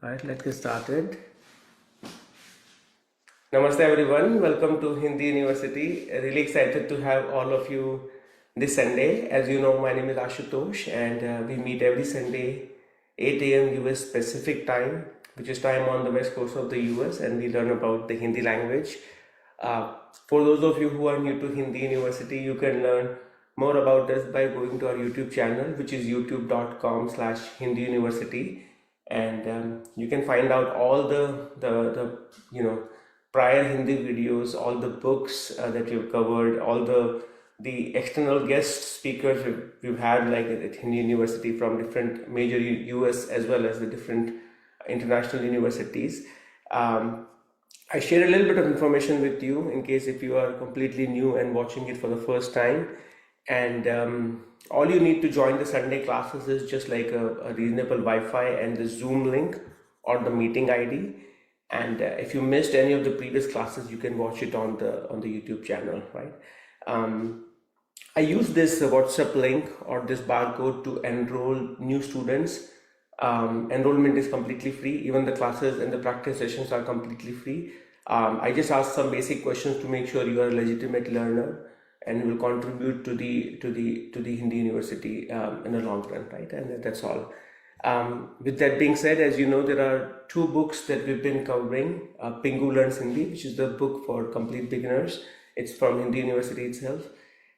Alright, let's get started. Namaste everyone, welcome to Hindi University. Really excited to have all of you this Sunday. As you know, my name is Ashutosh and we meet every Sunday 8 a.m. US Pacific time, which is time on the west coast of the US, and we learn about the Hindi language. Uh, for those of you who are new to Hindi University, you can learn more about us by going to our YouTube channel, which is youtube.com/Hindi University, and you can find out all the prior Hindi videos, all the books that we've covered, all the external guest speakers we've had like at Hindi University from different major US as well as the different international universities. I share a little bit of information with you in case if you are completely new and watching it for the first time. And all you need to join the Sunday classes is just like a reasonable Wi-Fi and the Zoom link or the meeting ID. And if you missed any of the previous classes, you can watch it on the YouTube channel, right? I use this WhatsApp link or this barcode to enroll new students. Enrollment is completely free. Even the classes and the practice sessions are completely free. I just ask some basic questions to make sure you are a legitimate learner and will contribute to the Hindi University in the long run, right? And that's all. With that being said, as you know, there are two books that we've been covering. Pingu Learns Hindi, which is the book for complete beginners. It's from Hindi University itself.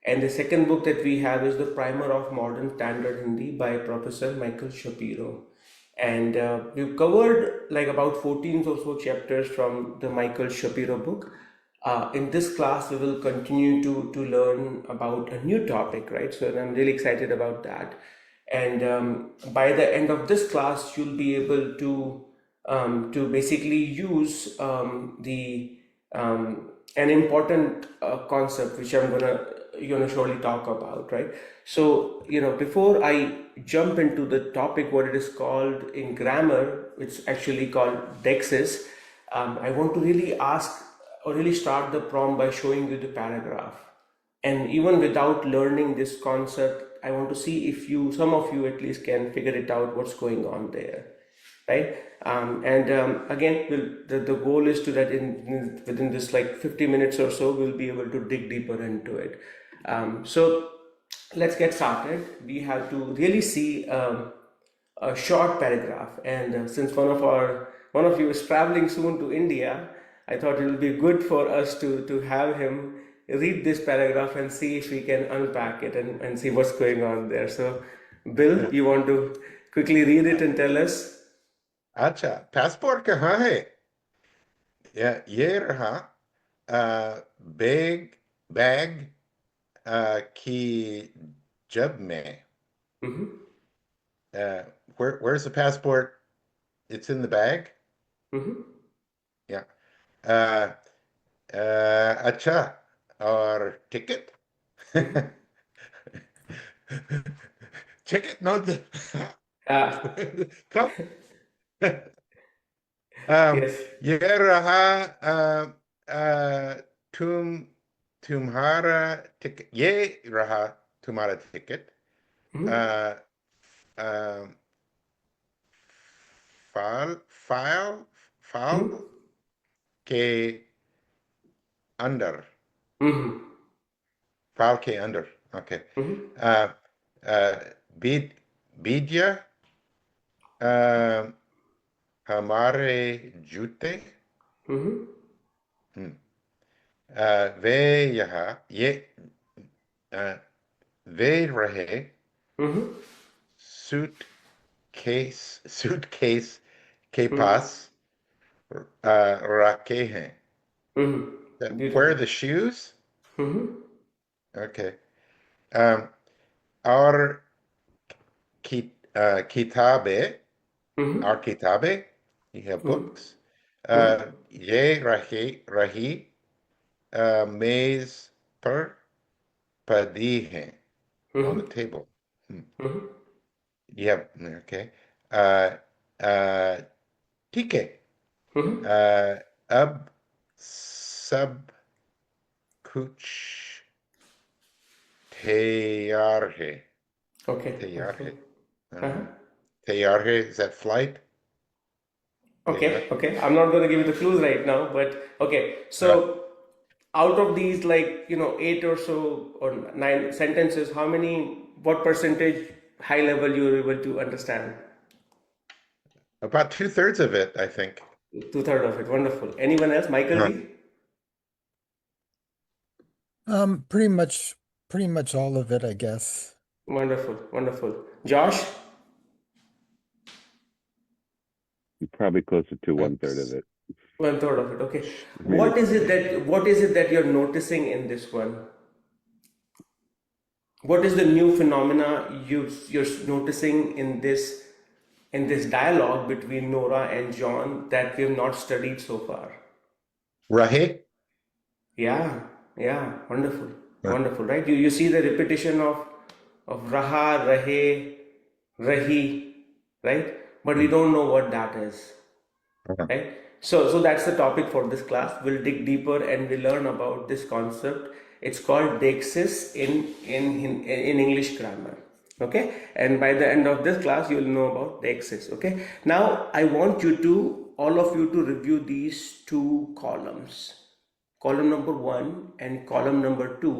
And the second book that we have is The Primer of Modern Standard Hindi by Professor Michael Shapiro. And we've covered like about 14 or so chapters from the Michael Shapiro book. In this class, we will continue to learn about a new topic, right? So I'm really excited about that. And by the end of this class, you'll be able to basically use an important concept which I'm gonna surely talk about, right? So before I jump into the topic, what it is called in grammar, it's actually called Deixis. I want to really ask or really start the prompt by showing you the paragraph. And even without learning this concept, I want to see if some of you at least can figure it out what's going on there, right? Again, the goal is to that within this like 50 minutes or so, we'll be able to dig deeper into it. So let's get started. We have to really see a short paragraph, and since one of you is traveling soon to India, I thought it will be good for us to have him read this paragraph and see if we can unpack it and see what's going on there. So, Bill, you want to quickly read it and tell us? अच्छा passport कहाँ है? ये रहा bag bag की जब में. Where's the passport? It's in the bag. Yeah. अच्छा और ticket? Ticket? No. Come. Yes. ये रहा तुम्हारा टिकट. ये रहा तुम्हारा टिकट. फाइल के अंदर. फाइल के अंदर. Okay. बीजिया हमारे जूते. वे यहाँ वे रहे सूटकेस के पास रखे हैं. Where are the shoes? Okay. और किताबें. Our kitabe, you have books. ये रही मेज पर पड़ी हैं. On the table. Yeah, okay. ठीक है. अब सब कुछ तैयार है. Okay. तैयार है. तैयार है. Is that flight? Okay, Yeah. okay. I'm not going to give you the clues right now, but okay. So out of these, like, 8 or so or 9 sentences, what percentage high level you're able to understand? About 2/3 of it, I think. Two-third of it. Wonderful. Anyone else? Michael Huh. G? Pretty much all of it, I guess. Wonderful, wonderful. Josh? Probably closer to 1/3 of That's it. One-third of it. Okay. Maybe. What is it that you're noticing in this one? What is the new phenomena you're noticing in this dialogue between Nora and John that we have not studied so far? Rahe? Yeah, yeah, wonderful, Huh. wonderful, right? You see the repetition of Raha, Rahe, Rahi, right? But we don't know what that is, Uh-huh. right? So that's the topic for this class. We'll dig deeper and we'll learn about this concept. It's called Deixis in English grammar. Okay, and by the end of this class, you'll know about Deixis. Okay, now I want all of you to review these two columns, column number 1 and column number 2.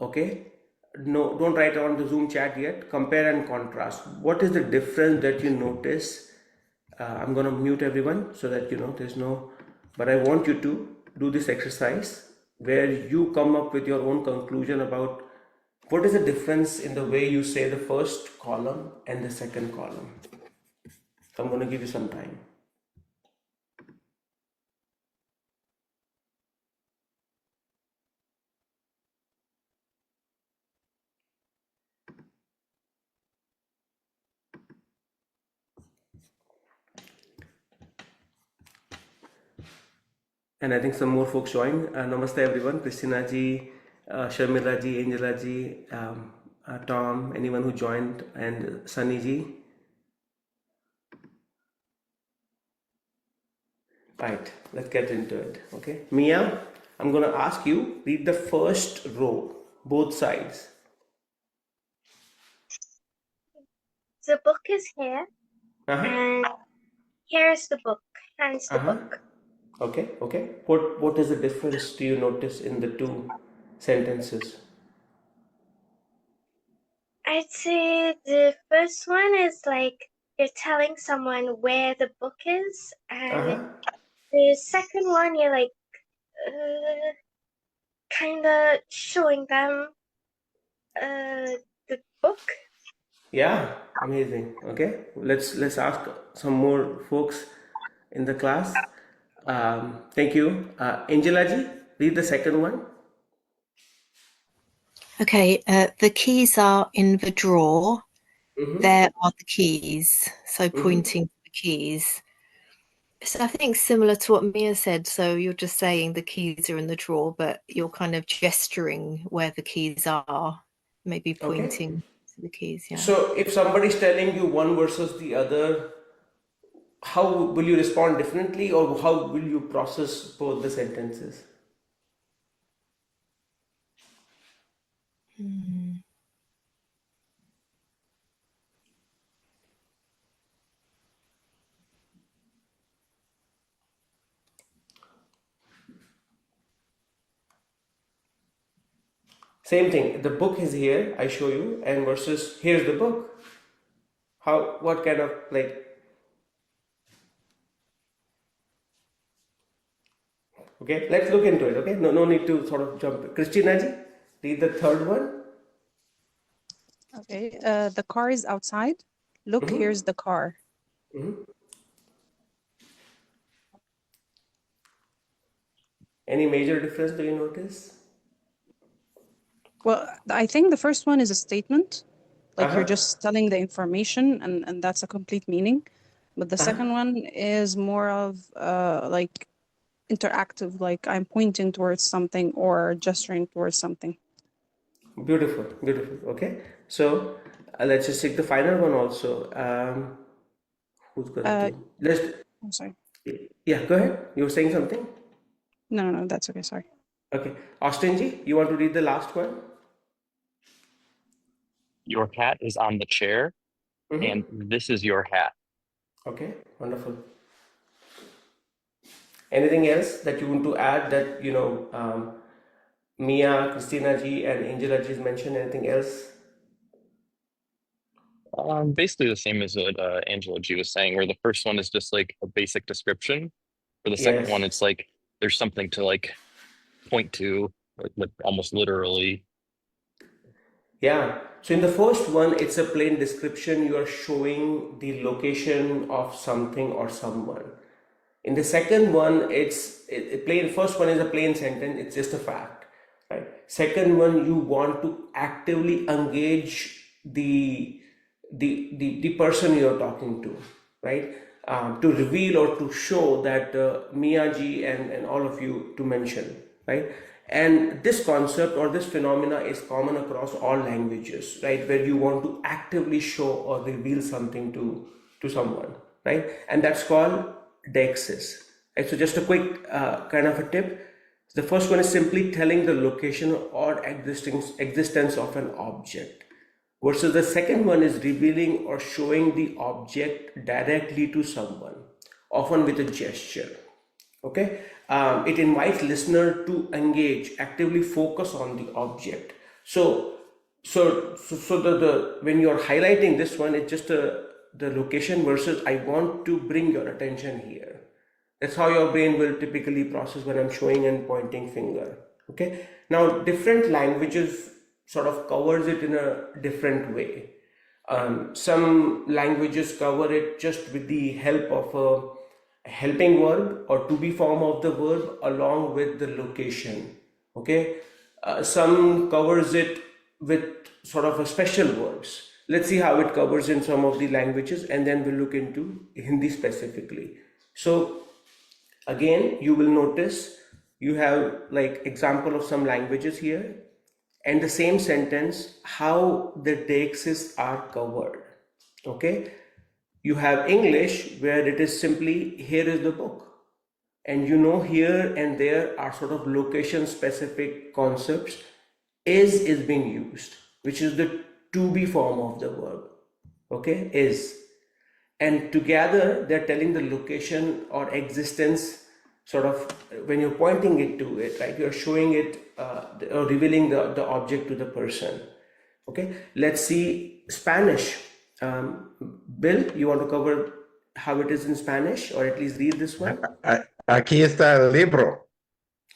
Okay, no, don't write on the Zoom chat yet. Compare and contrast. What is the difference that you notice? I'm gonna mute everyone so that there's no, but I want you to do this exercise where you come up with your own conclusion about what is the difference in the way you say the first column and the second column. So I'm gonna give you some time. And I think some more folks join. Namaste everyone. Christina ji, Sharmila ji, Angela ji, Tom, anyone who joined, and Sunny ji. Right, let's get into it. Okay, Mia, I'm gonna ask you read the first row, both sides. The book is here, Uh-huh. and here's the book. Hands the Uh-huh. book. Okay, okay. What is the difference do you notice in the two sentences? I'd say the first one is like you're telling someone where the book is, and Uh-huh. the second one you're like kind of showing them the book. Yeah, amazing. Okay, let's ask some more folks in the class. Thank you. Angela ji, read the second one. Okay, the keys are in the drawer. There are the keys, so pointing to the keys. So I think similar to what Mia said, so you're just saying the keys are in the drawer, but you're kind of gesturing where the keys are, maybe Okay. pointing to the keys, yeah. So if somebody's telling you one versus the other, how will you respond differently, or how will you process both the sentences? Same thing. The book is here, I show you, and versus here's the book. What kind of like? Okay, let's look into it. Okay, no need to sort of jump. Christina ji, read the third one. Okay, the car is outside. Look, here's the car. Any major difference do you notice? Well, I think the first one is a statement, like you're Uh-huh. just telling the information, and that's a complete meaning. But the second one is more of like interactive, like I'm pointing towards something or gesturing towards something. Beautiful, beautiful. Okay, so let's just take the final one also. Who's going to? Let's. I'm sorry. Yeah, go ahead. You were saying something. No, that's okay. Sorry. Okay, Austin ji, you want to read the last one? Your hat is on the chair, and this is your hat. Okay, wonderful. Anything else that you want to add that, Mia, Christina ji, and Angela ji mentioned? Anything else? Basically the same as what Angela G was saying, where the first one is just like a basic description. For the second Yes. one, it's like there's something to like point to, like almost literally. Yeah. So in the first one, it's a plain description. You are showing the location of something or someone. In the second one, first one is a plain sentence. It's just a fact, right? Second one, you want to actively engage the person you're talking to, right? To reveal or to show that Miyaji and all of you to mention, right? And this concept or this phenomena is common across all languages, right? Where you want to actively show or reveal something to someone, right? And that's called deixis. Right? So just a quick kind of a tip. The first one is simply telling the location or existence of an object, versus the second one is revealing or showing the object directly to someone, often with a gesture. Okay, it invites listener to engage, actively focus on the object. So the when you're highlighting this one, it's just the location versus I want to bring your attention here. That's how your brain will typically process when I'm showing and pointing finger. Okay. Now, different languages sort of covers it in a different way. Some languages cover it just with the help of a helping verb or to be form of the verb along with the location. Okay. Some covers it with sort of a special verbs. Let's see how it covers in some of the languages, and then we'll look into Hindi specifically. So again, you will notice you have like example of some languages here, and the same sentence, how the deixis are covered. Okay, you have English where it is simply here is the book, and here and there are sort of location specific concepts. Is being used, which is the to be form of the verb. Okay, is. And together they're telling the location or existence, sort of when you're pointing it to it, right? You're showing it or revealing the object to the person. Okay, let's see Spanish. Bill, you want to cover how it is in Spanish, or at least read this one? Aquí está el libro.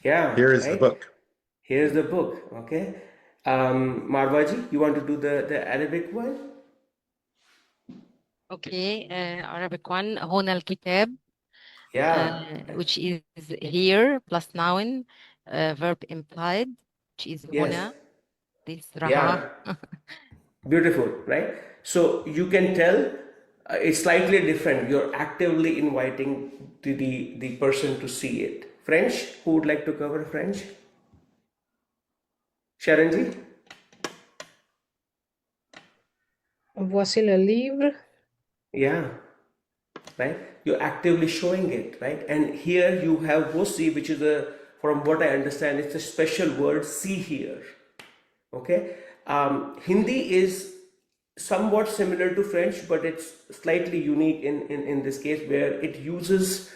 Yeah. Here is right? the book. Here's the book. Okay. Marwaji, you want to do the Arabic one? Okay, Arabic one, هنا الكتاب, Yeah. which is here plus noun, verb implied, which is Yes. هنا, this Yeah. Raha. Beautiful, right? So you can tell it's slightly different. You're actively inviting the person to see it. French, who would like to cover French? Sharon ji? Voici le livre. Yeah, right? You're actively showing it, right? And here you have vosi, which is from what I understand, it's a special word, see here. Okay? Hindi is somewhat similar to French, but it's slightly unique in this case, where it uses,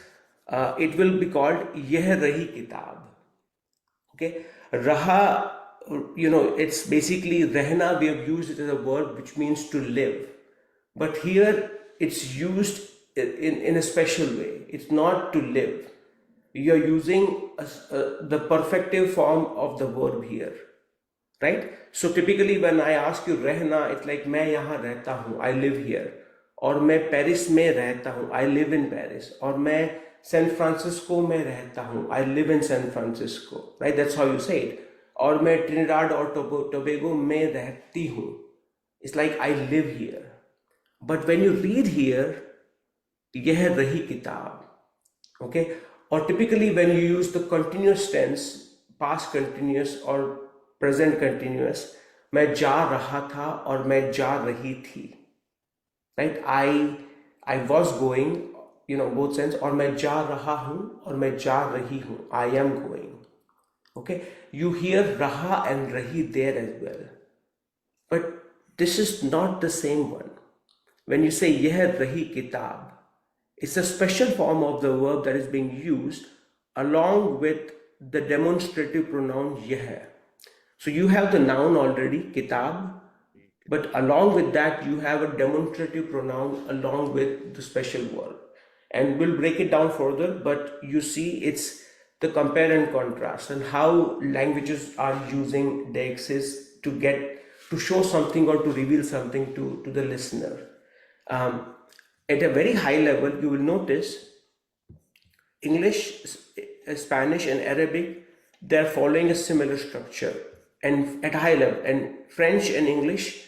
it will be called Yeh Rahi Kitab. Okay? Raha, it's basically rehna. We have used it as a verb which means to live. But here it's used in a special way. It's not to live. You're using the perfective form of the verb here. Right? So typically when I ask you rehna, it's like मैं यहाँ रहता हूँ, I live here. और मैं Paris में रहता हूँ, I live in Paris. और मैं San Francisco में रहता हूँ, I live in San Francisco. Right? That's how you say it. और मैं Trinidad और Tobago में रहती हूँ. It's like I live here. But when you read here, यह रही किताब. Okay? Or typically when you use the continuous tense, past continuous or present continuous, मैं जा रहा था और मैं जा रही थी. Right? I was going, both sense, और मैं जा रहा हूँ और मैं जा रही हूँ. I am going. Okay? You hear Raha and Rahi there as well. But this is not the same one. When you say yeh rahi kitab, it's a special form of the verb that is being used along with the demonstrative pronoun yeh. So you have the noun already, kitab, but along with that you have a demonstrative pronoun along with the special verb. And we'll break it down further, but you see it's the compare and contrast and how languages are using deixis to show something or to reveal something to the listener. At a very high level, you will notice English, Spanish, and Arabic, they're following a similar structure, and at a high level. And French and English,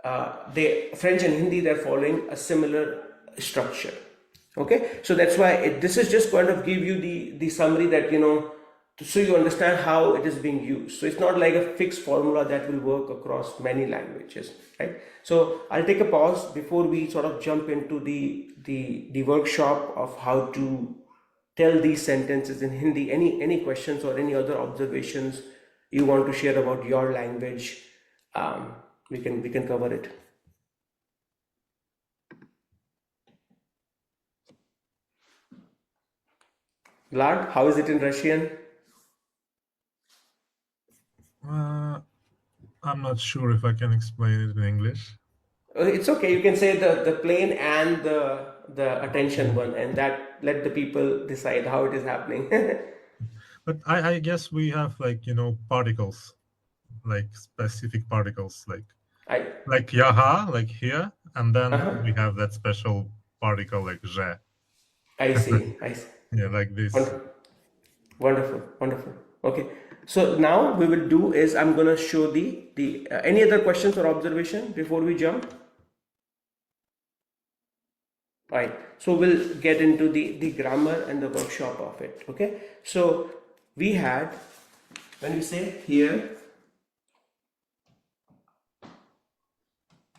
French and Hindi, they're following a similar structure. Okay, so that's why this is just going to give you the summary that so you understand how it is being used. So it's not like a fixed formula that will work across many languages, right? So I'll take a pause before we sort of jump into the workshop of how to tell these sentences in Hindi. Any questions or any other observations you want to share about your language? We can cover it. Vlad, how is it in Russian? I'm not sure if I can explain it in English. It's okay. You can say the plain and the attention one, and that let the people decide how it is happening. But I guess we have particles, like specific particles, like yaha, like here, and then we have that special particle like je. I see. Yeah, like this. Wonderful. Okay. So now we will do is I'm gonna show the any other questions or observation before we jump? Right. So we'll get into the grammar and the workshop of it. Okay. So we had, when we say here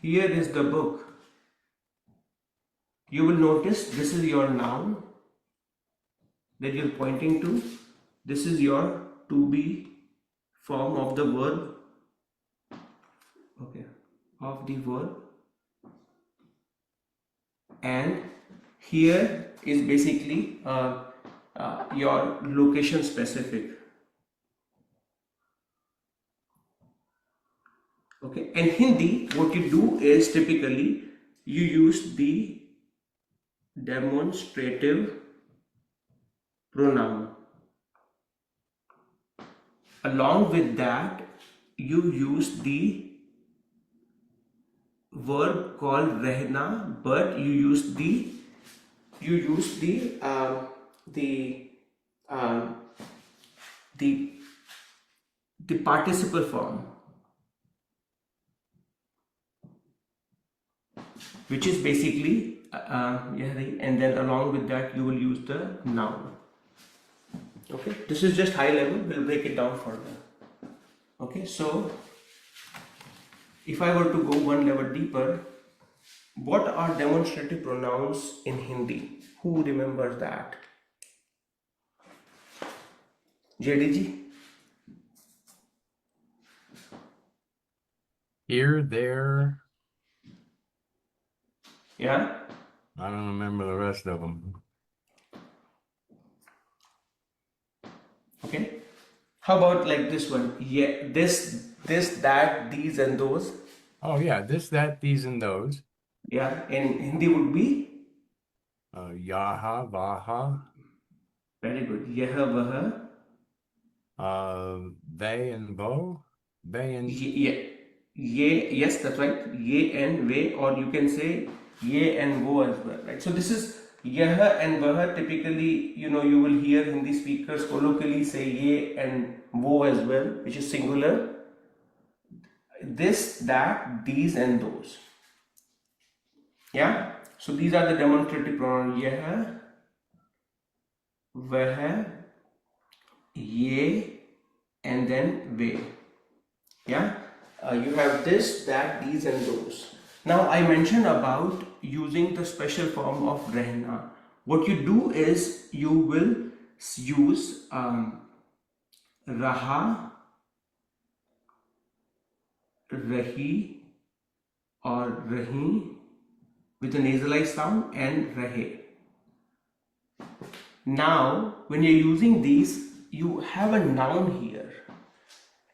is the book, you will notice this is your noun that you're pointing to. This is your to be form of the verb. Okay, of the verb. And here is basically your location specific. Okay, and Hindi, what you do is typically you use the demonstrative pronoun. Along with that, you use the verb called rehna, but you use the participle form, which is basically and then along with that you will use the noun. Okay, this is just high level. We'll break it down further. Okay, so if I were to go one level deeper, what are demonstrative pronouns in Hindi? Who remembers that? JDG? Here, there. Yeah? I don't remember the rest of them. Okay. How about like this one? Yeah, this, that, these, and those. Oh yeah, this, that, these, and those. Yeah, in Hindi would be? Yaha, vaha. Very good. Yaha, vaha. They and bo. They and... Yes, that's right. Ye and ve, or you can say ye and wo as well, right? So this is yah and vah. Typically, you will hear Hindi speakers colloquially say ye and wo as well, which is singular. This, that, these, and those. Yeah. So these are the demonstrative pronouns: yah, vah, ye, and then ve. Yeah. You have this, that, these, and those. Now I mentioned about using the special form of rehna. What you do is you will use Raha, Rahi, or Rahi with a nasalized sound, and Rahe. Now, when you're using these, you have a noun here.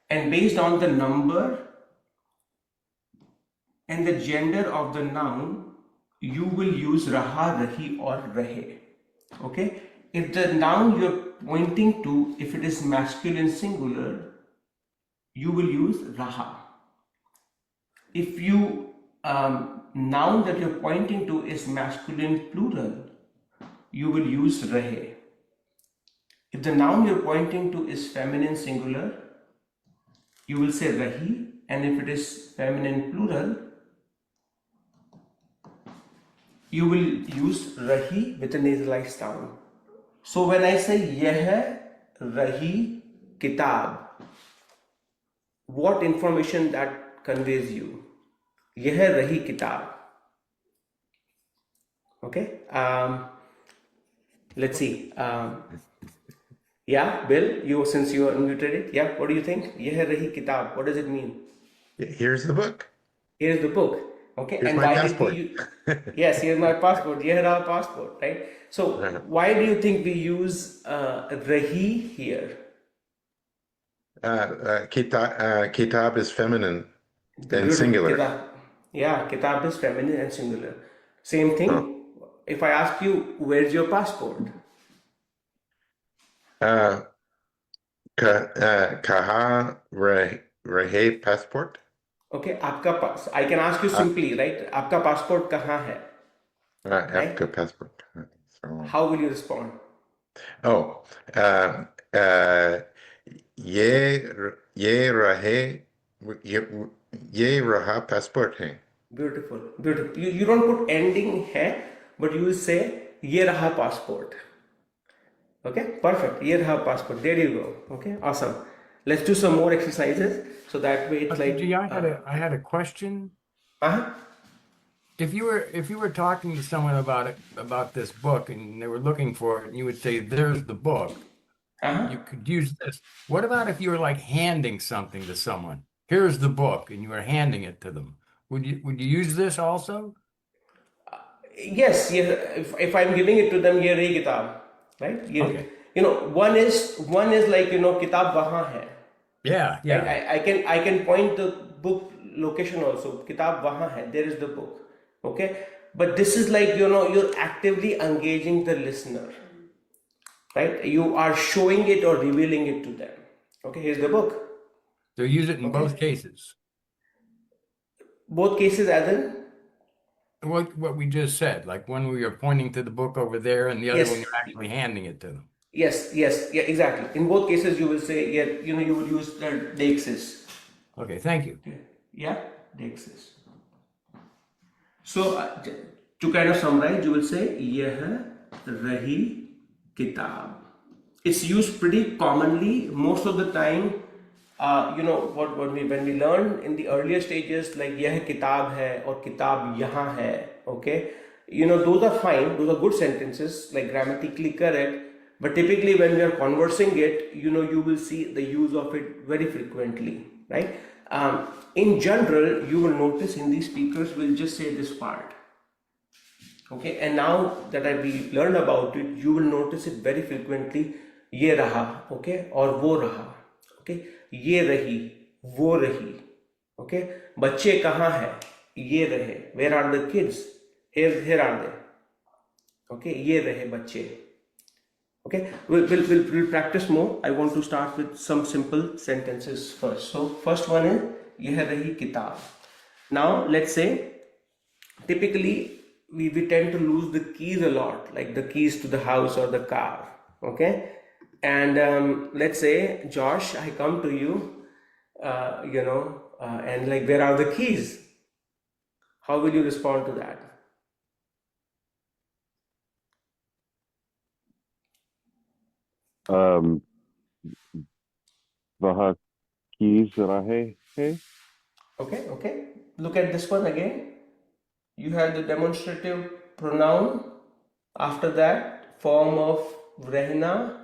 And based on the number and the gender of the noun, you will use Raha, Rahi or Rahe. Okay? If the noun you're pointing to, if it is masculine singular, you will use Raha. If you noun that you're pointing to is masculine plural, you will use Rahe. If the noun you're pointing to is feminine singular, you will say Rahi, and if it is feminine plural, you will use Rahi with a nasalized sound. So when I say Yeh Rahi Kitab, what information that conveys you? Yeh Rahi Kitab. Okay. Let's see. Yeah, Bill, since you unmuted it, yeah, what do you think? Yeh Rahi Kitab, what does it mean? Here's the book. Here's the book. Okay. Here's And my why passport. did we yes, here's my passport. Yeh Raha passport, right? So why do you think we use Rahi here? Kitab is feminine and Beautiful. singular. Kitab. Yeah, Kitab is feminine and singular. Same thing. If I ask you, where's your passport? Kaha Rahe passport. Okay, आपका पास. I can ask you simply, right? आपका passport कहाँ है? Africa passport. How will you respond? Oh, ye Rahe, ye Raha passport hai. Beautiful, beautiful. You don't put ending hai, but you will say ye raha passport. Okay, perfect. Ye raha passport. There you go. Okay, awesome. Let's do some more exercises so that way it's like. I had a question. If you were talking to someone about this book and they were looking for it, and you would say, "There's the book." You could use this. What about if you were like handing something to someone? Here's the book, and you were handing it to them. Would you use this also? Yes, if I'm giving it to them, ye rahi kitab, right? Okay. You know, one is like, kitab wahan hai. Yeah, yeah. Right? I can point the book location also. Kitab wahan hai. There is the book. Okay, but this is like, you're actively engaging the listener, right? You are showing it or revealing it to them. Okay, here's the book. So use it in both cases. Both cases, as in? What we just said, like when we are pointing to the book over there, and the other one you're actually handing it to them. Yes, yeah, exactly. In both cases, you will say, you will use the Deixis. Okay, thank you. Yeah, Deixis. So to kind of summarize, you will say Yeh Rahi Kitab. It's used pretty commonly most of the time. When we learn in the earlier stages, like Yeh Kitab hai or Kitab Yahan hai. Okay, those are fine. Those are good sentences, like grammatically correct. But typically, when we are conversing it, you will see the use of it very frequently, right? In general, you will notice Hindi speakers will just say this part. Okay, and now that we learned about it, you will notice it very frequently. Ye raha, okay, or wo raha, okay. Ye rahi, wo rahi, okay. Bacche kahan hai? Ye rahe. Where are the kids? Here are they. Okay, ye rahe bacche. Okay, we'll practice more. I want to start with some simple sentences first. So first one is Yeh Rahi Kitab. Now let's say typically we tend to lose the keys a lot, like the keys to the house or the car. Okay, and let's say Josh, I come to you, and like, where are the keys? How will you respond to that? Vaha keys Rahe hai. Okay. Look at this one again. You have the demonstrative pronoun. After that, form of rehna.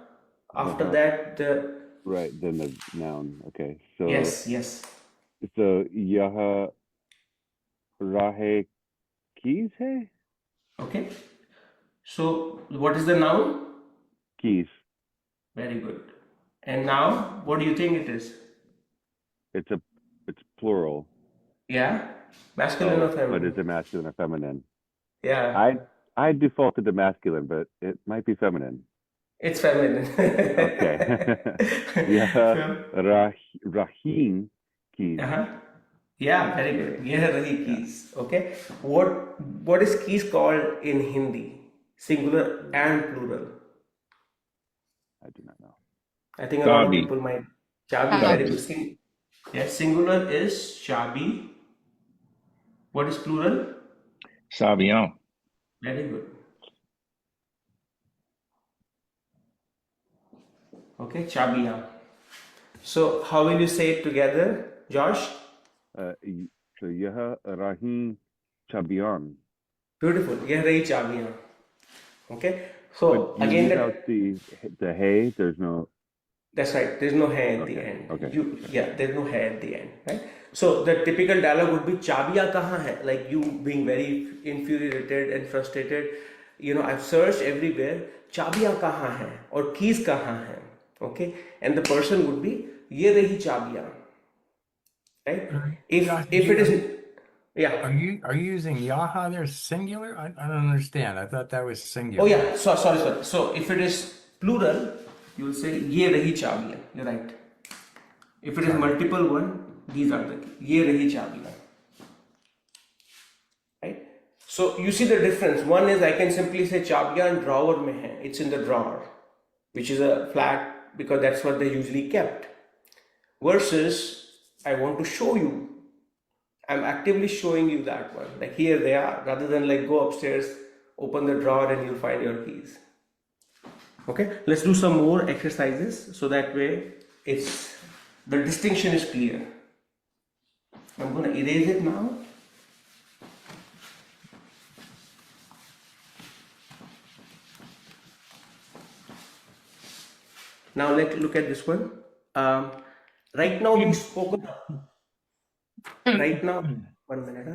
After that, the... Right, then the noun. Okay, so... Yes. So, Yaha Rahe keys hai? Okay. So, what is the noun? keys. Very good. And now, what do you think it is? It's plural. Yeah? Masculine or But feminine? is it masculine or feminine? Yeah. I defaulted to masculine, but it might be feminine. It's feminine. Okay. Yeah. Rahim keys. Yeah, very good. Yeah, Rahi keys. Okay. What is keys called in Hindi? Singular and plural. I do not know. I think a lot of Chabi. people might. Chabi, very good. Yes, singular is chabi. What is plural? Sabiyan. Very good. Okay, chabiyan. So how will you say it together, Josh? So yah Rahim chabiyan. Beautiful. Yeh rahi chabiyan. Okay. So But you again, leave out the hey. There's no. That's right. There's no hair at the end. Okay. There's no hair at the end, right? So the typical dialogue would be chabiya kahan hai? Like you being very infuriated and frustrated. I've searched everywhere. Chabiya kahan hai? Or keys kahan hai? Okay. And the person would be ye rahi chabiya. Right? If it is, yeah. Are you using yaha there singular? I don't understand. I thought that was singular. Oh yeah. Sorry. So if it is plural, you will say ye rahi chabiyan. You're right. If it is multiple one, these are the ye rahi chabiyan. Right? So you see the difference. One is I can simply say chabiyan drawer mein hai. It's in the drawer, which is a flat because that's what they usually kept. Versus I want to show you. I'm actively showing you that one. Like here they are, rather than like go upstairs, open the drawer and you'll find your keys. Okay, let's do some more exercises so that way the distinction is clear. I'm going to erase it now. Now let's look at this one. Right now we've spoken. Right now, 1 minute.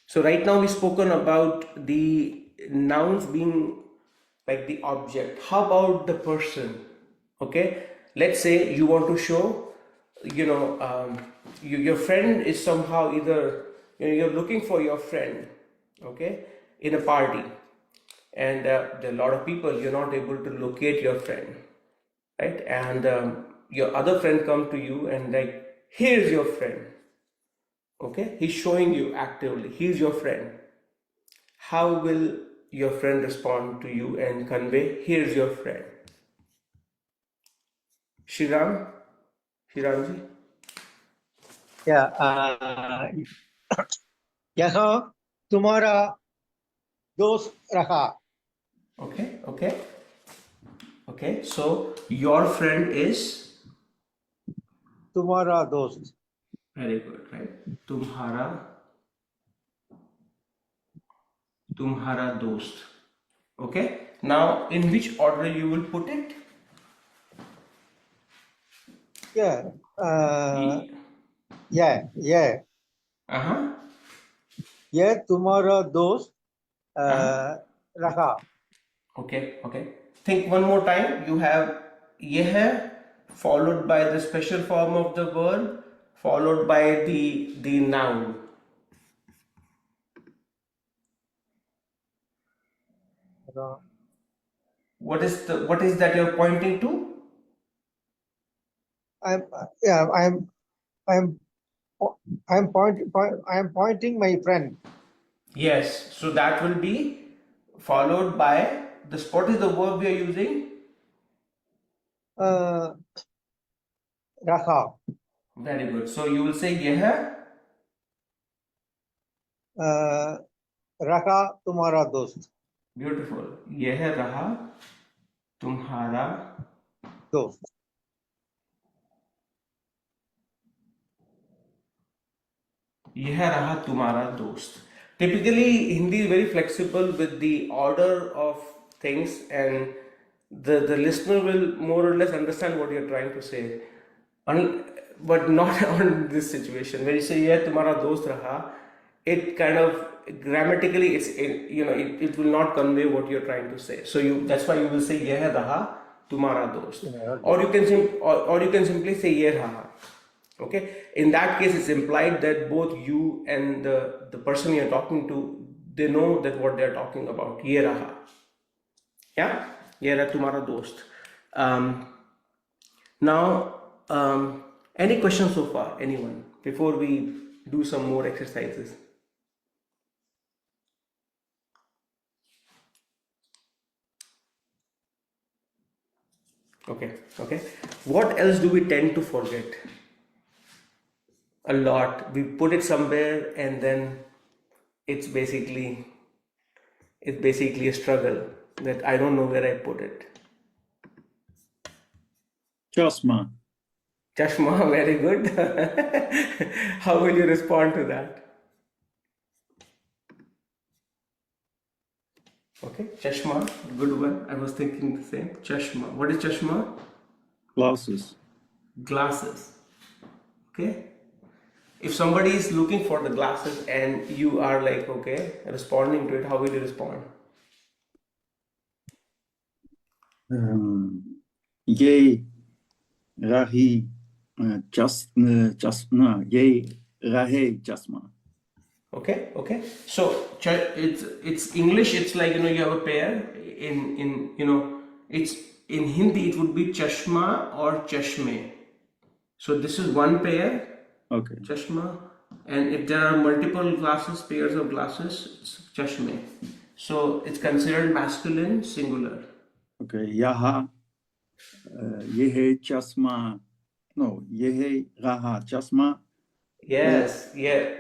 So right now we've spoken about the nouns being like the object. How about the person? Okay, let's say you want to show, your friend is somehow either, you're looking for your friend, okay, in a party, and there are a lot of people, you're not able to locate your friend, right? And your other friend come to you and like, here's your friend. Okay, he's showing you actively, he's your friend. How will your friend respond to you and convey, here's your friend? Shriramji? Yeah, यहाँ तुम्हारा दोस्त रहा. Okay, so your friend is? तुम्हारा दोस्त. Very good, right? Tumhara dost. Okay, now in which order you will put it? Yeah. ये तुम्हारा दोस्त रहा. Okay. Think one more time. You have yeh followed by the special form of the verb followed by the noun. What is that you're pointing to? I'm pointing my friend. Yes, so that will be followed by this. What is the verb we are using? Raha. Very good. So you will say yeh रहा तुम्हारा दोस्त. Beautiful. यह रहा तुम्हारा दोस्त. यह रहा तुम्हारा दोस्त. Typically, Hindi is very flexible with the order of things, and the listener will more or less understand what you're trying to say. But not on this situation. When you say yeh तुम्हारा दोस्त रहा, it kind of grammatically it will not convey what you're trying to say. So that's why you will say yeh raha tumhara dost, or you can simply say ye raha. Okay, in that case it's implied that both you and the person you're talking to, they know that what they're talking about. Ye raha, yeah, ye raha tumhara dost. Now, any questions so far, anyone, before we do some more exercises? Okay. What else do we tend to forget? A lot. We put it somewhere and then it's basically a struggle that I don't know where I put it. Chasma. Chashma, very good. How will you respond to that? Okay, chashma, good one. I was thinking the same. Chashma. What is chashma? Glasses. Glasses. Okay. If somebody is looking for the glasses and you are like, okay, responding to it, how will you respond? Ye Rahi Ye Rahe Chasma. Okay. So it's English. It's like you have a pair. It's in Hindi. It would be chashma or chashme. So this is one pair. Okay. Chashma, and if there are multiple glasses, pairs of glasses, it's chashme. So it's considered masculine, singular. Okay. Yaha Yehe Chasma. No, Yehe Raha Chasma. Yes. Yeah.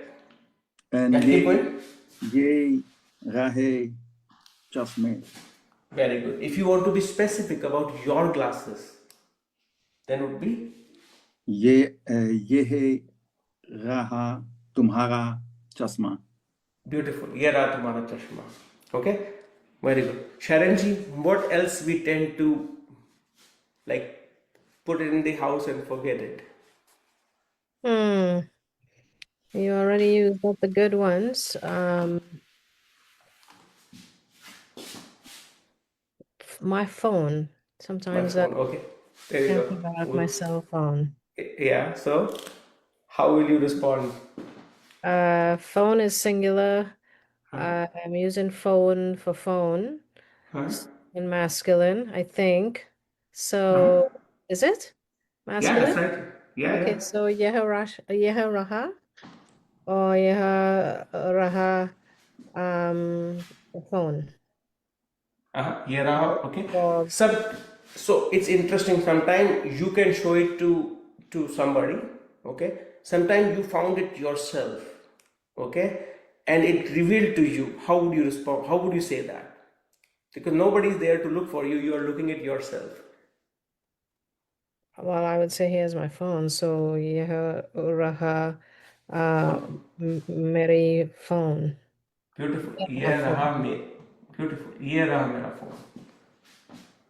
And Ye Rahe Chasme. Very good. If you want to be specific about your glasses, then it would be Yehe Raha Tumhara Chasma. Beautiful. Ye raha tumhara chashma. Okay. Very good. Sharanji, what else we tend to like put it in the house and forget it? You already used up the good ones. My phone. Sometimes I Okay. There you can't go. figure out my cell phone. Yeah. So how will you respond? Phone is singular. I'm using phone for phone in masculine, I think. So is it Yeah, masculine? that's right. Yeah, Okay, so yeha raha or yeha raha phone. Ye raha. Okay. So it's interesting. Sometimes you can show it to somebody. Okay. Sometimes you found it yourself. Okay. And it revealed to you. How would you respond? How would you say that? Because nobody is there to look for you. You are looking at yourself. Well, I would say here's my phone. So yeha raha meri phone. Beautiful. Ye raha beautiful. Ye raha mera phone.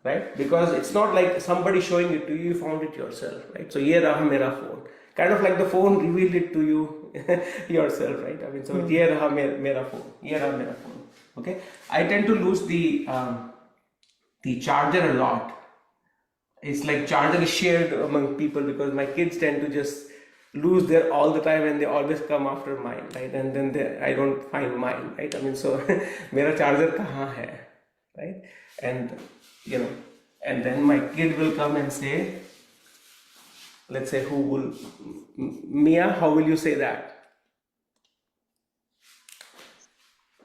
Right? Because it's not like somebody showing it to you, you found it yourself, right? So ye raha mera phone. Kind of like the phone revealed it to you yourself, right? I mean, so ye raha mera phone. Ye raha mera phone. Okay? I tend to lose the charger a lot. It's like charger is shared among people because my kids tend to just lose their all the time and they always come after mine, right? And then I don't find mine, right? I mean, so mera charger kahan hai, right? And and then my kid will come and say, let's say, Mia, how will you say that?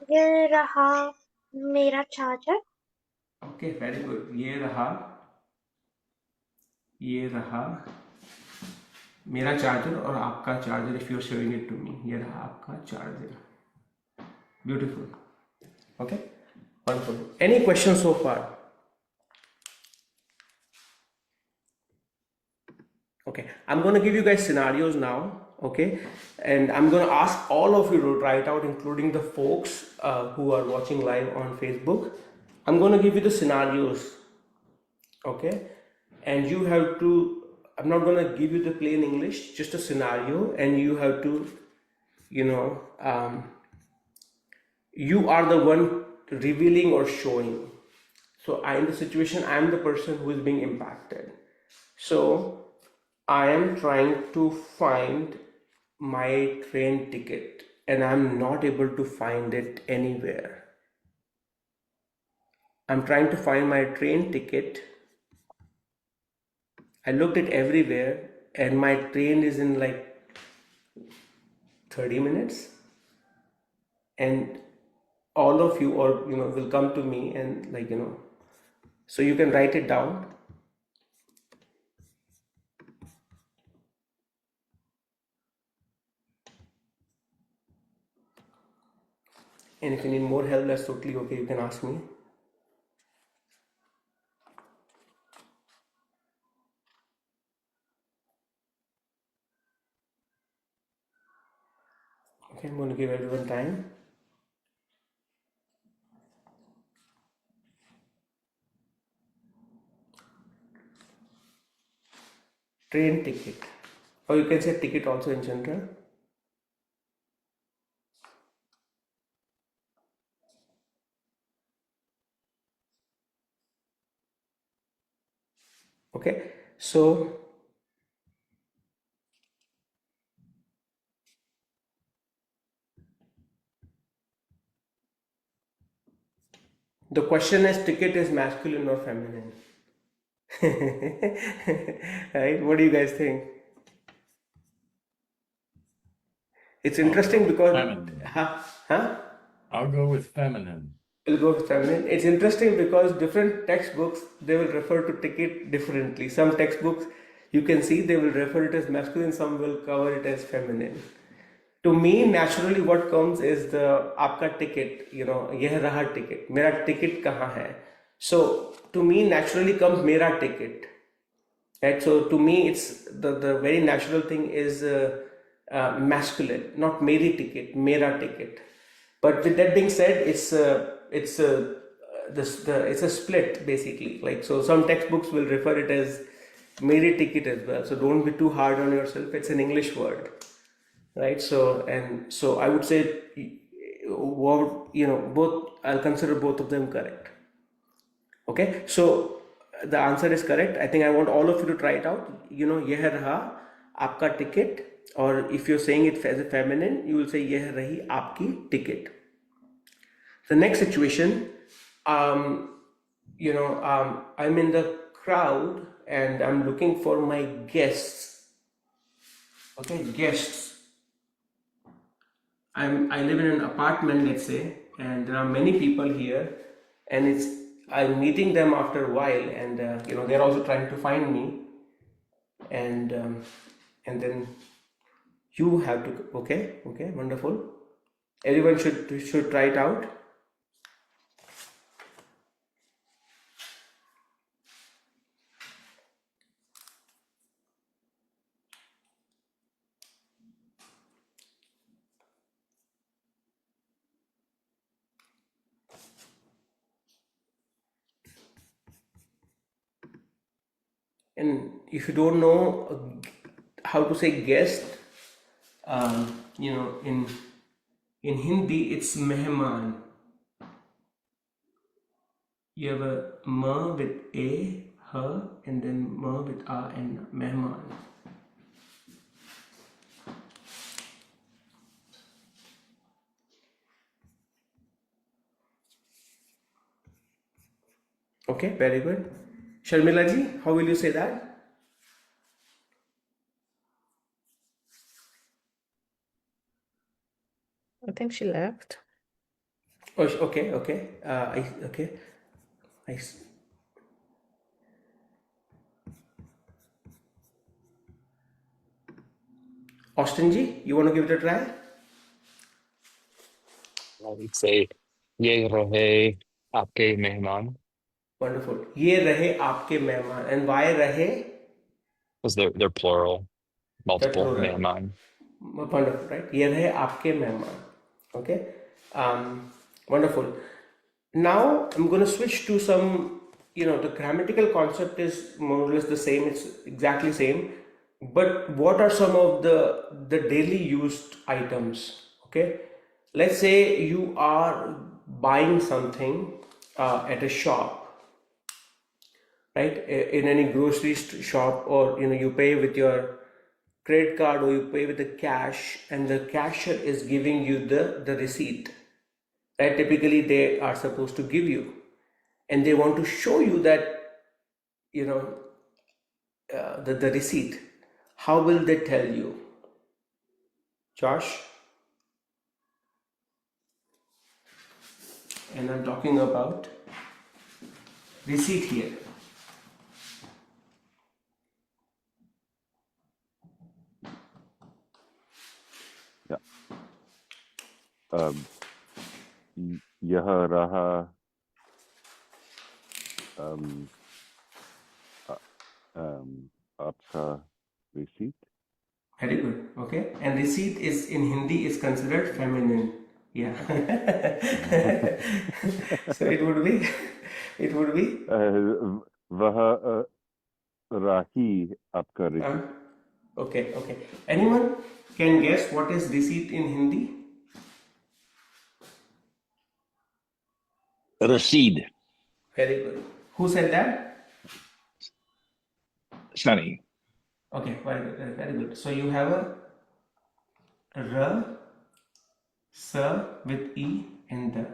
Ye raha mera charger. Okay, very good. Ye raha मेरा charger और आपका charger, if you're showing it to me, ये रहा आपका charger. Beautiful. Okay, wonderful. Any questions so far? Okay, I'm going to give you guys scenarios now. Okay, and I'm going to ask all of you to write out, including the folks who are watching live on Facebook. I'm going to give you the scenarios. Okay, and you have to, I'm not going to give you the plain English, just a scenario, and you have to, you are the one revealing or showing. So in the situation, I am the person who is being impacted. So I am trying to find my train ticket and I'm not able to find it anywhere. I'm trying to find my train ticket. I looked it everywhere and my train is in like 30 minutes, and all of you or will come to me and so you can write it down. And if you need more help, that's totally okay, you can ask me. Okay, I'm going to give everyone time. Train ticket, or you can say ticket also in general. Okay, so the question is, ticket is masculine or feminine? Right? What do you guys think? It's interesting because I'll go with feminine. We'll go with feminine. It's interesting because different textbooks, they will refer to ticket differently. Some textbooks you can see they will refer it as masculine, some will cover it as feminine. To me, naturally what comes is the आपका ticket, यह रहा ticket, मेरा ticket कहाँ है? So to me naturally comes मेरा ticket. Right? So to me it's the very natural thing is masculine, not मेरी ticket, मेरा ticket. But with that being said, it's a split basically. Like, so some textbooks will refer it as मेरी ticket as well. So don't be too hard on yourself. It's an English word, right? So I would say, both. I'll consider both of them correct. Okay, so the answer is correct. I think I want all of you to try it out. यह रहा आपका ticket, or if you're saying it as a feminine, you will say यह रही आपकी ticket. The next situation, I'm in the crowd and I'm looking for my guests. Okay, guests. I live in an apartment, let's say, and there are many people here, and I'm meeting them after a while, and they're also trying to find me, and then you have to. Okay, wonderful. Everyone should try it out. And if you don't know how to say guest, in Hindi it's mehman. You have a ma with a, her, and then ma with a and mehman. Okay, very good. Sharmila ji, how will you say that? I think she left. Oh, okay. Austin ji, you want to give it a try? I would say ye rahe aapke mehman. Wonderful. Ye rahe aapke mehman. And why rahe? Because they're plural, multiple mehman. Wonderful, right? Ye rahe aapke mehman. Okay. Wonderful. Now I'm going to switch to some, the grammatical concept is more or less the same. It's exactly same. But what are some of the daily used items? Okay. let's say you are buying something at a shop, right? In any grocery shop, or you pay with your credit card or you pay with the cash, and the cashier is giving you the receipt, right? Typically they are supposed to give you, and they want to show you that the receipt. How will they tell you, Josh? And I'm talking about receipt here. Yeah. यह रहा आपका receipt. Very good. Okay. And receipt is in Hindi is considered feminine. Yeah. So it would be वह राही आपका receipt. Okay. Anyone can guess what is receipt in Hindi? Rasid. Very good. Who said that? Sunny. Okay, very good. So you have a R, S with E and the.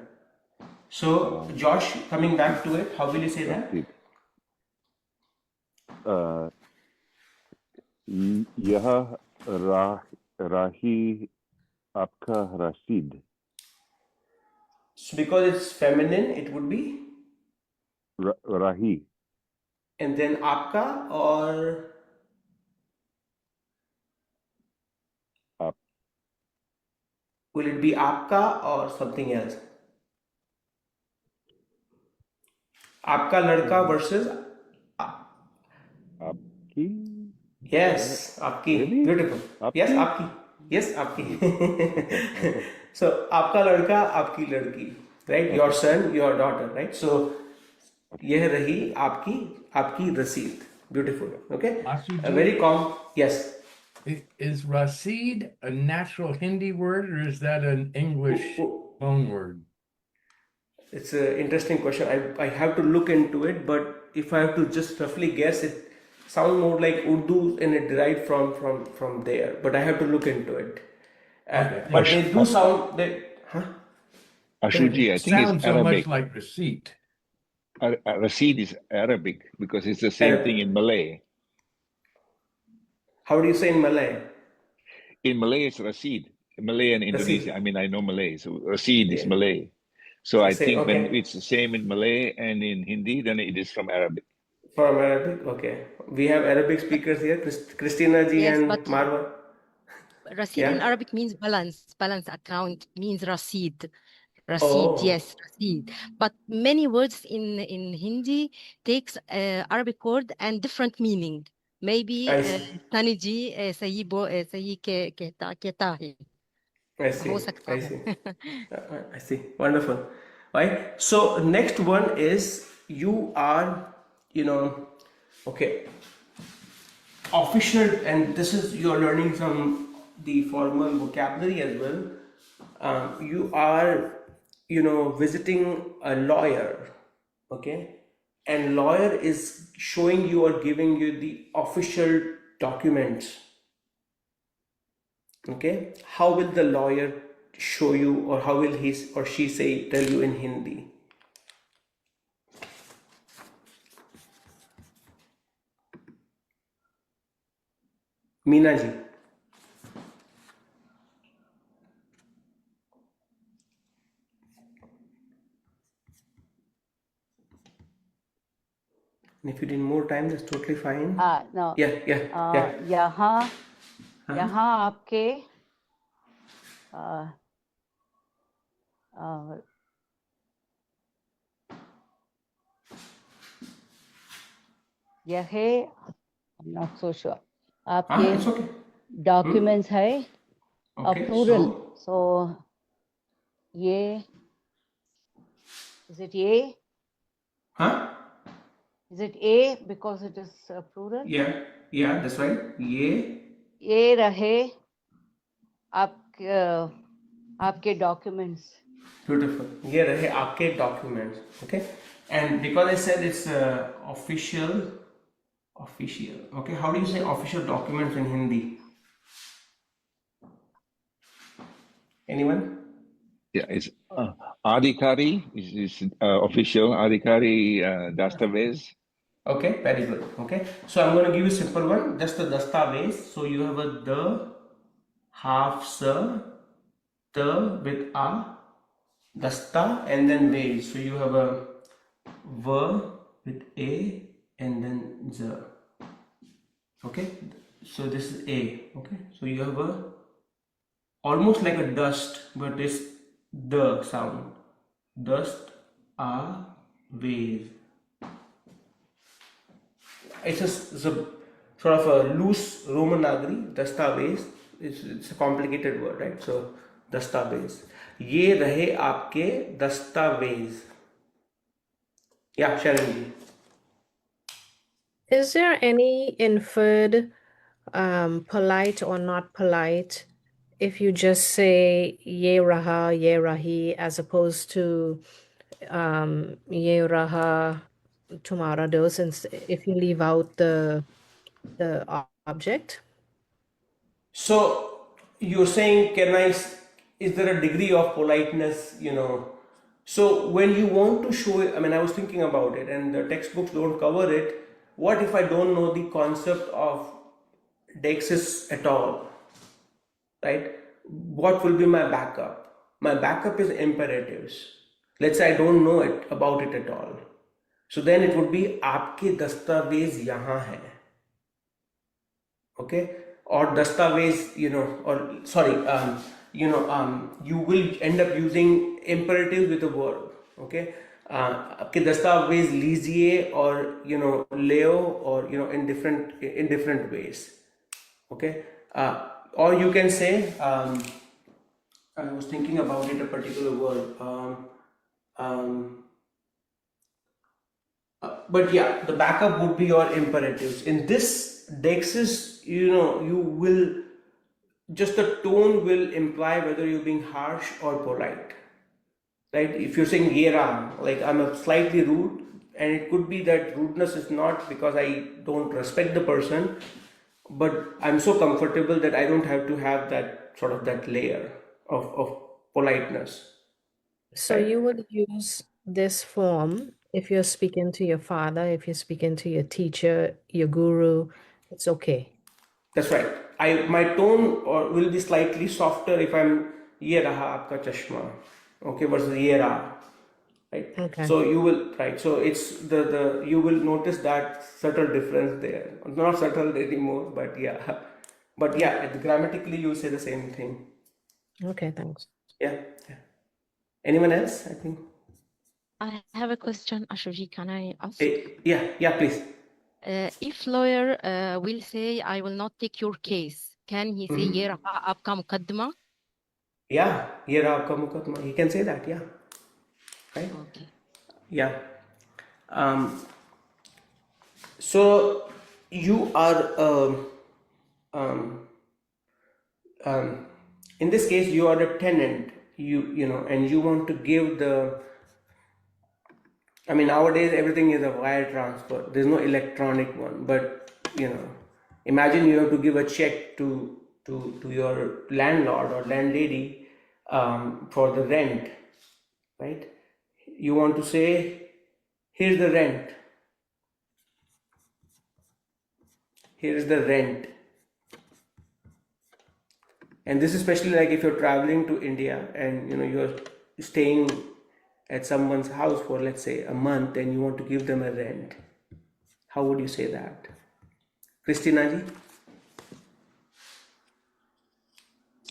So Josh, coming back to it, how will you say that? यह राही आपका रसीद. So because it's feminine, it would be Rahi. And then aapka or will it be aapka or something else? Aapka ladka versus आपकी. Yes, aapki. Really? Beautiful. Aapki? Yes, aapki. Yes, aapki. Okay. So aapka ladka, aapki ladki, right? Your son, your daughter, right? So यह रही आपकी रसीद. Beautiful. Okay. A very yes. Is Rasid a natural Hindi word, or is that an English loan word? It's an interesting question. I have to look into it, but if I have to just roughly guess, it sounds more like Urdu and it derived from there. But I have to look into it. Okay. But they do sound Ashuji, I think sounds it's so Arabic. much like receipt. Rasid is Arabic because it's the same thing in Malay. How do you say in Malay? In Malay, it's Rasid. Malay and Indonesia. Rasid. I mean, I know Malay, so Rasid is Malay. So I think when it's the same in Malay and in Hindi, then it is from Arabic. From Arabic, okay. We have Arabic speakers here, Christina ji Yes, and but Marwa. Rasid in Arabic means balance account means Rasid. Rasid, Oh. yes, Rasid. But many words in Hindi takes Arabic word and different meaning. Maybe I see. Tani ji sahi कहता है. I see. हो सकता I है. see. I see. Wonderful. Right. So next one is you are, okay, official, and this is you're learning some the formal vocabulary as well. You are, visiting a lawyer, okay, and lawyer is showing you or giving you the official documents. Okay, how will the lawyer show you, or how will he or she tell you in Hindi? Meena ji. And if you need more time, that's totally fine. No. Yeah. यहाँ आपके यह है, I'm not so sure. आपके It's okay. documents है a Okay, plural. So ये is it A? Is it A because it is plural? Yeah, that's right. ये रहे आप आपके documents. Beautiful. ये रहे आपके documents. Okay. And because I said it's official. Okay. How do you say official documents in Hindi? Anyone? Yeah, it's Adhikari is official. Adhikari Dastavez. Okay, very good. Okay, so I'm going to give you a simple one, just the dastavez. So you have a the, half sir, the with a, dasta, and then vez. So you have a ver with a and then z. Okay, so this is a. Okay, so you have a almost like a dust, but it's the sound. Dust, a, vez. It's a sort of a loose Romanagri, dastavez. It's a complicated word, right? So, dastavez. ये रहे आपके दस्तावेज. Yeah, Sharon ji. Is there any inferred polite or not polite if you just say ye raha, ye rahi, as opposed to ye raha, tumhara dost, and if you leave out the object? So you're saying, is there a degree of politeness, So when you want to show it, I was thinking about it and the textbooks don't cover it. What if I don't know the concept of deixis at all, right? What will be my backup? My backup is imperatives. Let's say I don't know about it at all. So then it would be आपके दस्तावेज यहाँ है. Okay? Or dastavez, you will end up using imperatives with a verb. Okay? आपके दस्तावेज लीजिए or leo or in different ways. Okay? Or you can say I was thinking about it, a particular word. But yeah, the backup would be your imperatives. In this deixis, you will, just the tone will imply whether you're being harsh or polite. Right? If you're saying yera, like I'm slightly rude, and it could be that rudeness is not because I don't respect the person, but I'm so comfortable that I don't have to have that sort of that layer of politeness. So you would use this form if you're speaking to your father, if you're speaking to your teacher, your guru, it's okay. That's right. My tone will be slightly softer if I'm ye raha aapka chashma, okay, versus ye raha, right? Okay. So you will, right? So it's you will notice that subtle difference there. Not subtle anymore, but yeah, grammatically you say the same thing. Okay, thanks. Yeah. Anyone else? I think. I have a question, Ashuji. Can I ask? Yeah, please. If lawyer will say, I will not take your case, can he say, ye raha aapka muqaddima? Yeah, ye raha aapka muqaddima. He can say that, yeah. Right? Okay. Yeah. So you are in this case you are a tenant, and you want to give nowadays everything is a wire transfer. There's no electronic one, but imagine you have to give a check to your landlord or landlady for the rent, right? You want to say, here's the rent. Here's the rent. And this is especially like if you're traveling to India and you're staying at someone's house for, let's say, a month, and you want to give them a rent. How would you say that? Christina ji?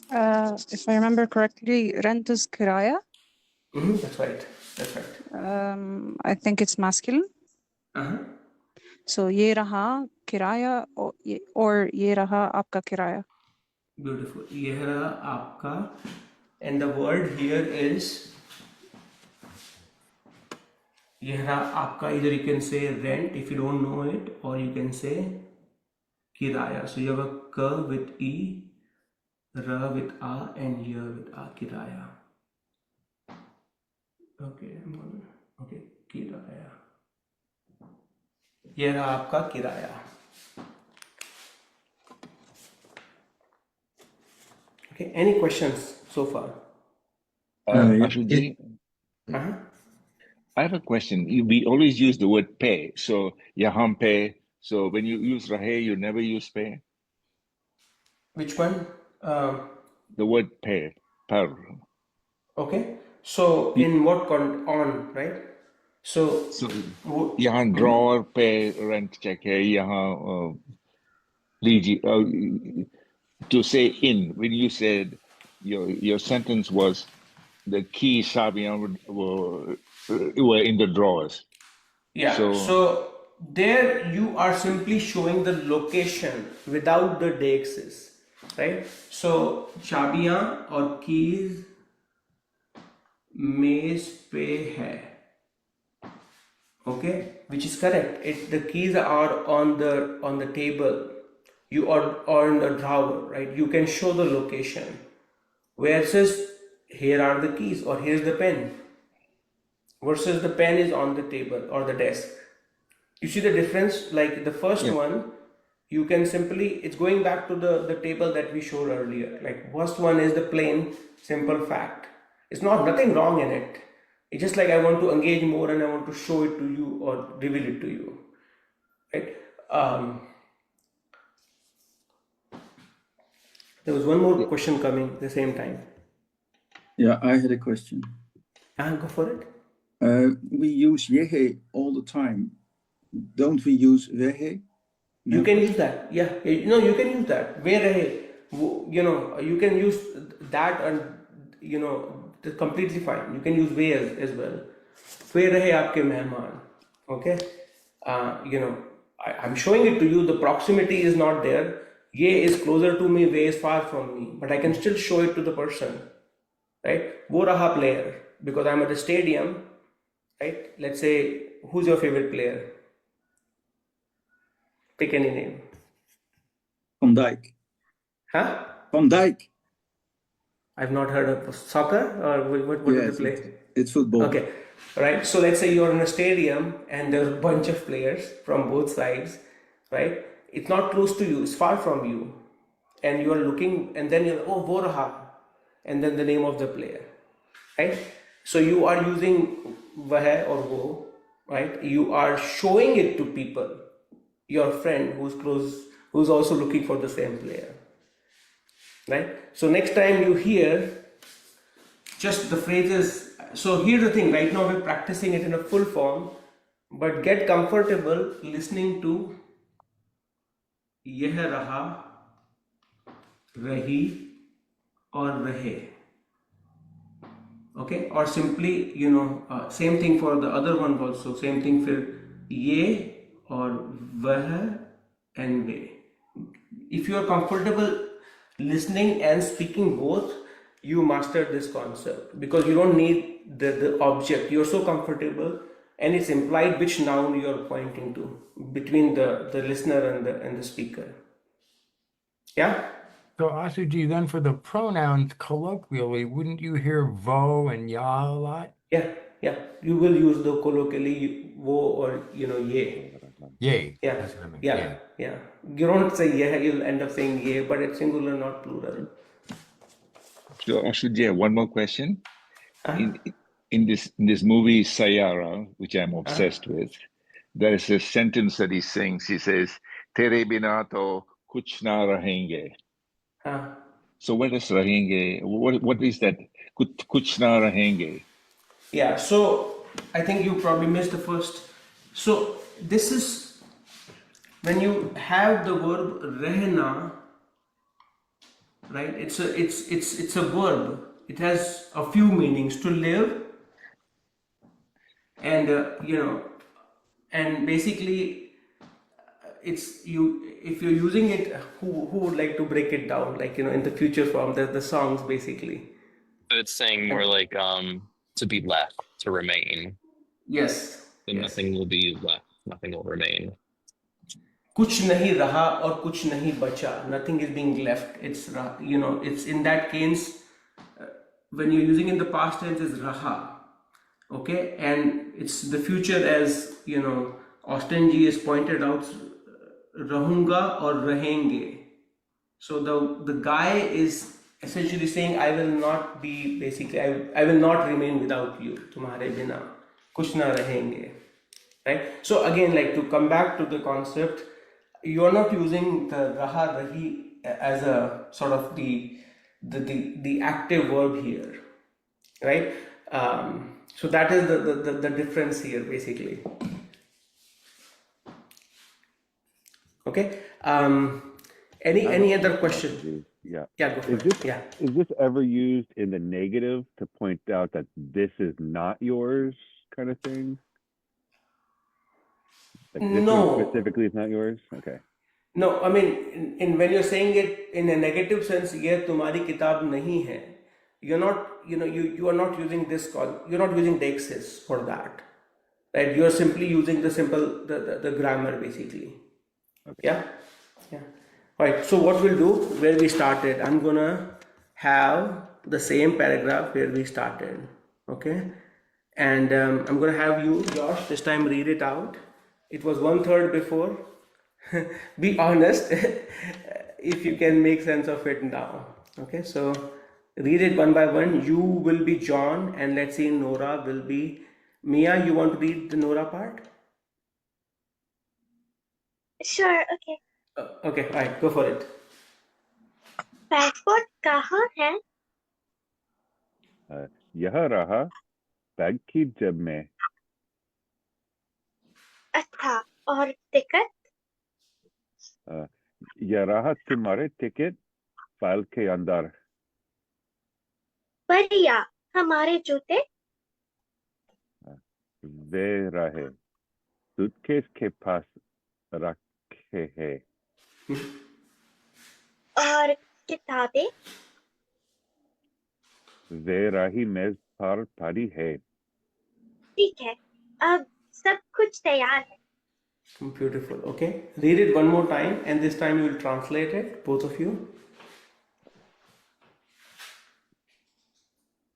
If I remember correctly, rent is kiraya. That's right. I think it's masculine. So ye raha kiraya or ye raha aapka kiraya. Beautiful. Ye raha aapka, and the word here is ye raha aapka. Either you can say rent if you don't know it, or you can say kiraya. So you have a k with e, Ra with A and Ya with A, kiraya. Okay, okay, kiraya. ये रहा आपका किराया. Okay, any questions so far? Ashutji, I have a question. We always use the word pay. So yaham pay. So when you use Rahe, you never use pay. Which one? The word pay. Par. Okay. So in what on, right? So Yahan drawer pay rent check hai. Yahan to say in, when you said your sentence was the key sabiyan were in the drawers. Yeah. So there you are simply showing the location without the deixis, right? So chabiyan or keys मेज पे है. Okay, which is correct. The keys are on the table, you or in the drawer, right? You can show the location where it says here are the keys or here's the pen, versus the pen is on the table or the desk. You see the difference? Like the first one, you can simply, it's going back to the table that we showed earlier. Like first one is the plain simple fact. It's nothing wrong in it. It's just like I want to engage more and I want to show it to you or reveal it to you, right? There was one more question coming at the same time. Yeah, I had a question. Go for it. We use yehe all the time. Don't we use rehe? You can use that. Yeah, no, you can use that. Rahe, you can use that and completely fine. You can use way as well. Rahe aapke mehman. Okay, I'm showing it to you. The proximity is not there. Ye is closer to me. Way is far from me. But I can still show it to the person, right? Wo raha player, because I'm at the stadium, right? Let's say, who's your favorite player? Pick any name. Van Dijk. Huh? Van Dijk. I've not heard of soccer, or what do they play? It's football. Okay, right. So let's say you're in a stadium and there's a bunch of players from both sides, right? It's not close to you, it's far from you. And you are looking, and then you're, oh, wo raha, and then the name of the player, right? So you are using vah or wo, right? You are showing it to people, your friend who's close, who's also looking for the same player. Right? So next time you hear just the phrases, so here's the thing, right now we're practicing it in a full form, but get comfortable listening to yeh raha, rahi or rahe. Okay, or simply, same thing for the other one also, same thing for ye or vah and ve. If you are comfortable listening and speaking both, you mastered this concept, because you don't need the object. You're so comfortable, and it's implied which noun you're pointing to between the listener and the speaker. Yeah. So Asuji, then for the pronouns colloquially, wouldn't you hear vo and ya a lot? Yeah. You will use the colloquially wo or ye. Yay. Yeah. That's what I mean. Yeah. You don't say yeah, you'll end up saying ye, but it's singular, not plural. So Ashutji, one more question. In this movie Sayara, which I'm obsessed with, there is a sentence that he sings. He says, "Tere bina to kuch na rahenge." So what is rahenge? What is that? Kuch na rahenge. Yeah. So I think you probably missed the first. So this is when you have the verb rehna, right? It's a verb. It has a few meanings: to live, and and basically it's you. If you're using it, who would like to break it down? Like in the future form, the songs basically. So it's saying more like to be left, to remain. Yes. So nothing will be left. Nothing will remain. कुछ नहीं रहा और कुछ नहीं बचा. Nothing is being left. It's it's in that case when you're using in the past tense is raha. Okay, and it's the future as Austin ji has pointed out, rahunga or rahenge. So the guy is essentially saying I will not be, basically I will not remain without you, tumhare bina kuch na rahenge, right? So again, like, to come back to the concept, you are not using the raha rahi as a sort of the active verb here, right? So that is the difference here, basically. Okay. Any other question? Yeah. Yeah, go for it. Yeah. Is this ever used in the negative to point out that this is not yours, kind of thing? Like this No. one specifically is not yours? Okay. No, I mean, in when you're saying it in a negative sense, ये तुम्हारी किताब नहीं है. You're not, you are not using this you're not using Deixis for that, right? You're simply using the grammar, basically. Okay. Yeah. Right. So what we'll do, where we started, I'm gonna have the same paragraph where we started. Okay. And I'm gonna have you, Josh, this time read it out. It was 1/3 before. Be honest if you can make sense of it now. Okay, so read it one by one. You will be John, and let's see, Nora will be Mia. You want to read the Nora part? Sure, okay. Okay, right, go for it. Passport कहाँ है? यह रहा bag की जेब में. अच्छा, और ticket? यह रहा तुम्हारे टिकट फाइल के अंदर. बढ़िया, हमारे जूते? वे रहे सूटकेस के पास रखे हैं. और किताबें? वे रही मेज पर पड़ी है. ठीक है, अब सब कुछ तैयार है. Beautiful. Okay, read it one more time, and this time you will translate it, both of you.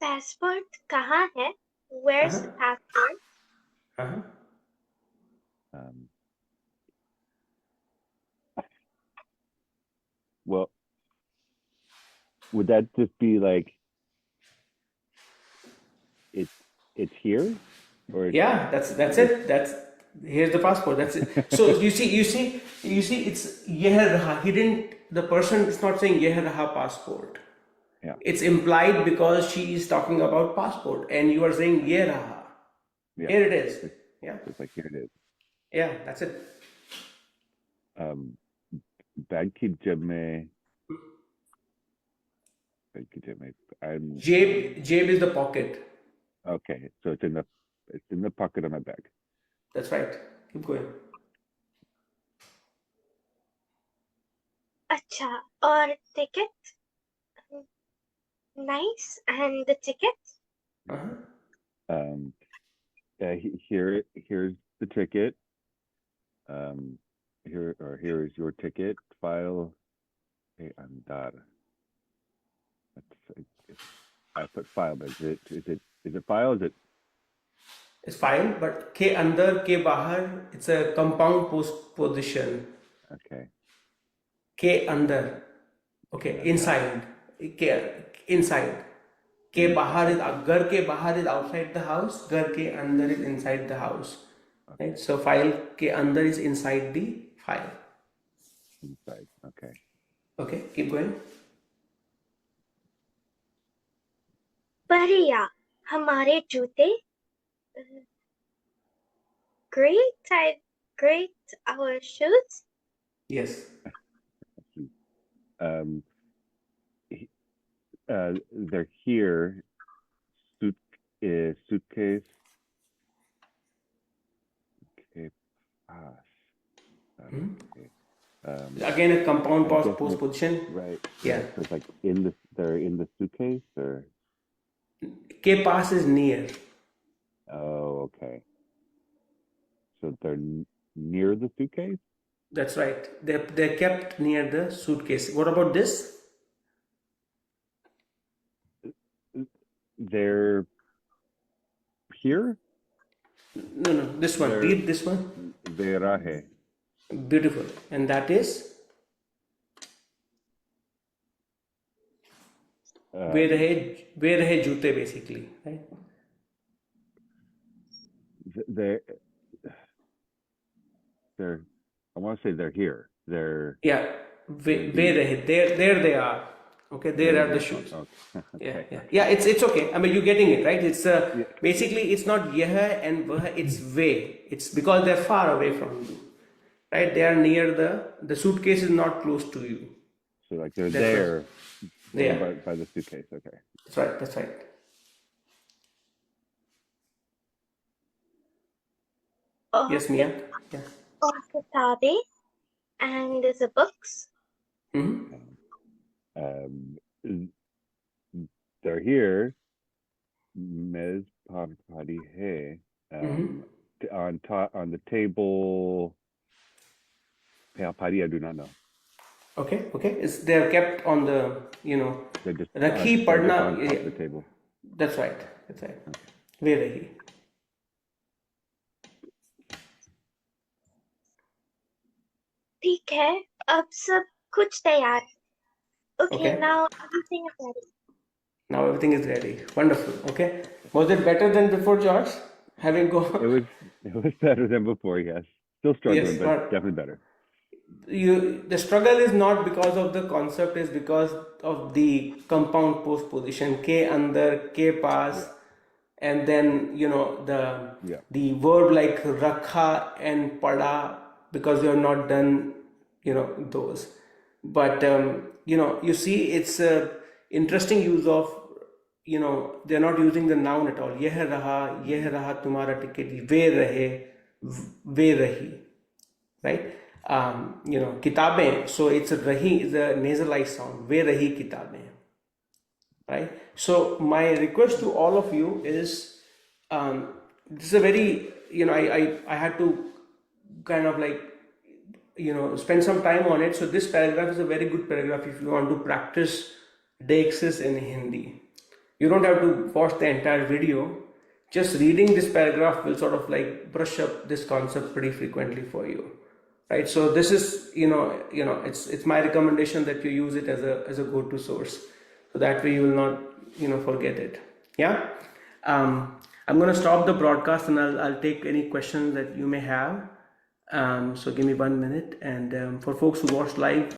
Passport कहाँ है? Where's the passport? Well, would that just be like it's here, or Yeah, that's it. Here's the passport. That's it. So you see, it's yeh raha. The person is not saying yeh raha passport. Yeah. It's implied because she is talking about passport, and you are saying yeh raha. Yeah. Here it is. Yeah. It's like here it is. Yeah, that's it. Bag की जेब में. Bag की जेब में. Jab is the pocket. Okay, so it's in the pocket of my bag. That's right. Keep going. अच्छा, और ticket? Nice, and the ticket? Here's the ticket. Here is your ticket. File के अंदर. I put file, but is it file? Is it? It's file, but के अंदर के बाहर, it's a compound postposition. Okay. के अंदर. Okay, inside. Inside. के बाहर is घर के बाहर is outside the house. घर के अंदर is inside the house. Okay. Right? So file के अंदर is inside the file. Inside. Okay. Okay, keep going. बढ़िया, हमारे जूते? Great, our shoes? Yes. They're here. Suitcase. Okay. Okay. Again, a compound postposition. Right. Yeah. So it's like they're in the suitcase, or? के पास is near. Oh, okay. So they're near the suitcase? That's right. They're kept near the suitcase. What about this? They're here? No, this one. Read this one. Rahe. Beautiful. And that is? Ve rahe jute, basically, right? They're, I want to say they're here. There they are. Okay, there are the shoes. Okay. Yeah. It's okay. I mean, you're getting it, right? It's basically it's not yeh and vah. It's ve. It's because they're far away from you, right? They are near the suitcase is not close to you. So like they're there. Yeah. By the suitcase. Okay. That's right. Yes, Mia. Yeah. Kitabe, and the books. They're here. Mez padi hai. On the table. Padi, I do not know. Okay. They're kept on the Rakhi padna on the table. That's right. Ve rahi. ठीक है, अब सब कुछ तैयार. Okay, now everything is ready. Now everything is ready. Wonderful. Okay. Was it better than before, George? Having gone. It was better than before. Yes. Still struggling, but definitely better. The struggle is not because of the concept, is because of the compound postposition. Ke andar, ke paas, and then the verb like rakha and pada, because you have not done those. But you see, it's a interesting use of they're not using the noun at all. Yeh raha tumhara ticket, ve rahi, right? Kitabein, so it's a rahi is a nasalized sound. Ve rahi kitabein, right? So my request to all of you is, this is a very I had to kind of like spend some time on it. So this paragraph is a very good paragraph if you want to practice Deixis in Hindi. You don't have to watch the entire video. Just reading this paragraph will sort of like brush up this concept pretty frequently for you, right? So this is it's my recommendation that you use it as a go-to source, so that way you will not forget it. Yeah. I'm going to stop the broadcast and I'll take any questions that you may have. So give me 1 minute, and for folks who watch live,